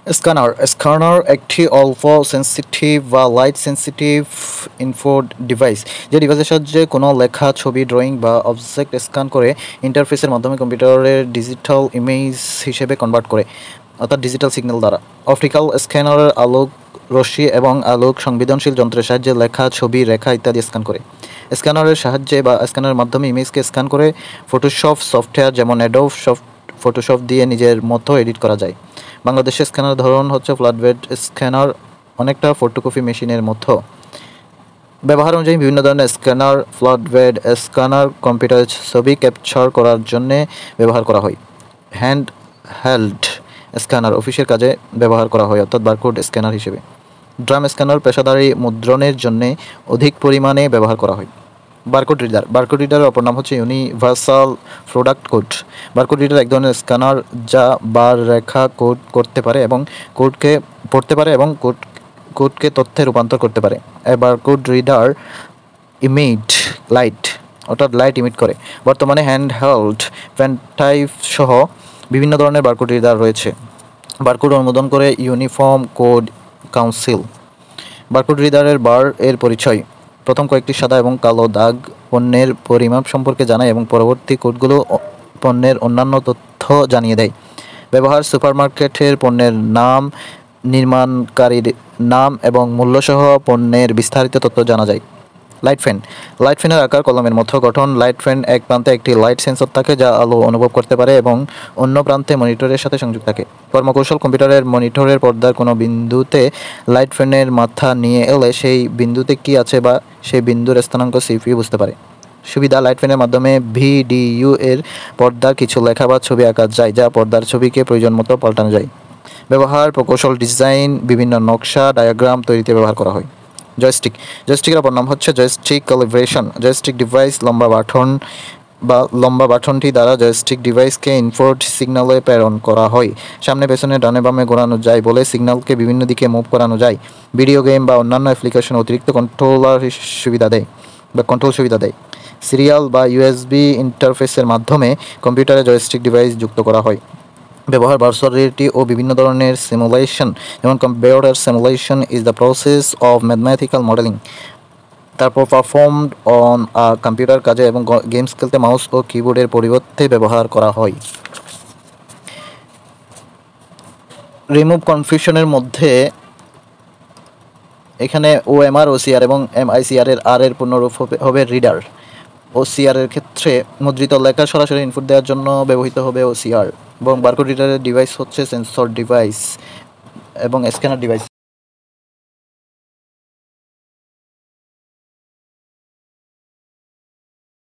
Scanner একটি অল্প sensitive বা লাইট সেন্সিটিভ ইনফো ডিভাইস, যে ডিভাইসের সাহায্যে কোনো লেখা, ছবি, ড্রয়িং বা অবজেক্ট স্ক্যান করে ইন্টারফেসের মাধ্যমে কম্পিউটারের ডিজিটাল ইমেজ হিসেবে কনভার্ট করে, অর্থাৎ ডিজিটাল সিগন্যাল দ্বারা। অপটিক্যাল স্ক্যানারের আলোক রশ্মি এবং আলোক সংবেদনশীল যন্ত্রের সাহায্যে লেখা, ছবি, রেখা ইত্যাদি স্ক্যান করে। স্ক্যানারের সাহায্যে বা স্ক্যানারের মাধ্যমে ইমেজকে স্ক্যান করে ফটোশপ সফটওয়্যার যেমন অ্যাডোব ফটোশপ দিয়ে নিজের মতো এডিট করা যায়। বাংলাদেশের স্ক্যানার ধরন হচ্ছে ফ্ল্যাটবেড স্ক্যানার, অনেকটা ফটোকপি মেশিনের মতো। ব্যবহার অনুযায়ী বিভিন্ন ধরনের স্ক্যানার, ফ্ল্যাটবেড স্ক্যানার কম্পিউটারে ছবি ক্যাপচার করার জন্য ব্যবহার করা হয়। হ্যান্ড হেল্ড স্ক্যানার অফিসের কাজে ব্যবহার করা হয়, অর্থাৎ বারকোড স্ক্যানার হিসেবে। ড্রাম স্ক্যানার পেশাদারী মুদ্রণের জন্য অধিক পরিমাণে ব্যবহার করা হয়। বারকোড রিডারের অপর নাম হচ্ছে universal product code. Barcode reader এক ধরনের স্ক্যানার যা বার রেখা কোড করতে পারে এবং কোডকে পড়তে পারে এবং কোডকে তথ্যে রূপান্তর করতে পারে। বারকোড রিডার ইমিট লাইট, অর্থাৎ লাইট ইমিট করে। বর্তমানে হ্যান্ডহেল্ড পেনড্রাইভ সহ বিভিন্ন ধরনের বারকোড রিডার রয়েছে। বারকোড অনুমোদন করে ইউনিফর্ম কোড কাউন্সিল। বারকোড রিডারের বার এর পরিচয়: প্রথম কয়েকটি সাদা এবং কালো দাগ পণ্যের পরিমাপ সম্পর্কে জানায় এবং পরবর্তী কোডগুলো পণ্যের অন্যান্য তথ্য জানিয়ে দেয়। ব্যবহার: সুপারমার্কেটের পণ্যের নাম, নির্মাণকারীর নাম এবং মূল্যসহ পণ্যের বিস্তারিত তথ্য জানা যায়। লাইট ফ্যানের আকার কলমের মতো গঠন। লাইট ফ্যান এক প্রান্তে একটি লাইট সেন্সর থাকে যা আলো অনুভব করতে পারে এবং অন্য প্রান্তে মনিটরের সাথে সংযুক্ত থাকে। কর্মকৌশল: কম্পিউটারের মনিটরের পর্দার কোনো বিন্দুতে লাইট ফ্যানের মাথা নিয়ে এলে সেই বিন্দুতে কী আছে বা সেই বিন্দুর স্থানাঙ্ক সিপিইউ বুঝতে পারে। সুবিধা: লাইট ফ্যানের মাধ্যমে ভিডিইউ এর পর্দার কিছু লেখা বা ছবি আঁকা যায় যা পর্দার ছবিকে প্রয়োজন মতো পাল্টানো যায়। ব্যবহার: প্রকৌশল, ডিজাইন, বিভিন্ন নকশা, ডায়াগ্রাম তৈরিতে ব্যবহার করা হয়। জয়স্টিকের অপর নাম হচ্ছে জয়স্টিক ক্যালিব্রেশন। জয়স্টিক ডিভাইস লম্বা বাটনটি দ্বারা জয়স্টিক ডিভাইসকে ইনপুট সিগন্যালে প্রেরণ করা হয়। সামনে পেছনে ডানে বামে ঘোরানো যায় বলে সিগন্যালকে বিভিন্ন দিকে মুভ করানো যায়। ভিডিও গেম বা অন্যান্য অ্যাপ্লিকেশন অতিরিক্ত কন্ট্রোল সুবিধা দেয়। সিরিয়াল বা ইউএসবি ইন্টারফেসের মাধ্যমে কম্পিউটারে জয়স্টিক ডিভাইস যুক্ত করা হয়। ব্যবহার: ভার্চুয়াল রিয়েলিটি ও বিভিন্ন ধরনের সিমুলেশন, যেমন computer simulation is the process of mathematical modelling. তারপর পারফর্মড অন কম্পিউটার কাজে এবং গেমস খেলতে মাউস ও কিবোর্ডের পরিবর্তে ব্যবহার করা হয়। রিমুভ কনফিউশনের মধ্যে এখানে ওএমআর, ওসিআর এবং এমআইসিআর এর আর এর পূর্ণরূপ হবে রিডার। ওসিআর এর ক্ষেত্রে মুদ্রিত লেখা সরাসরি ইনপুট দেওয়ার জন্য ব্যবহৃত হবে ওসিআর, এবং বারকোড রিডারের ডিভাইস হচ্ছে সেন্সর ডিভাইস এবং স্ক্যানার ডিভাইস।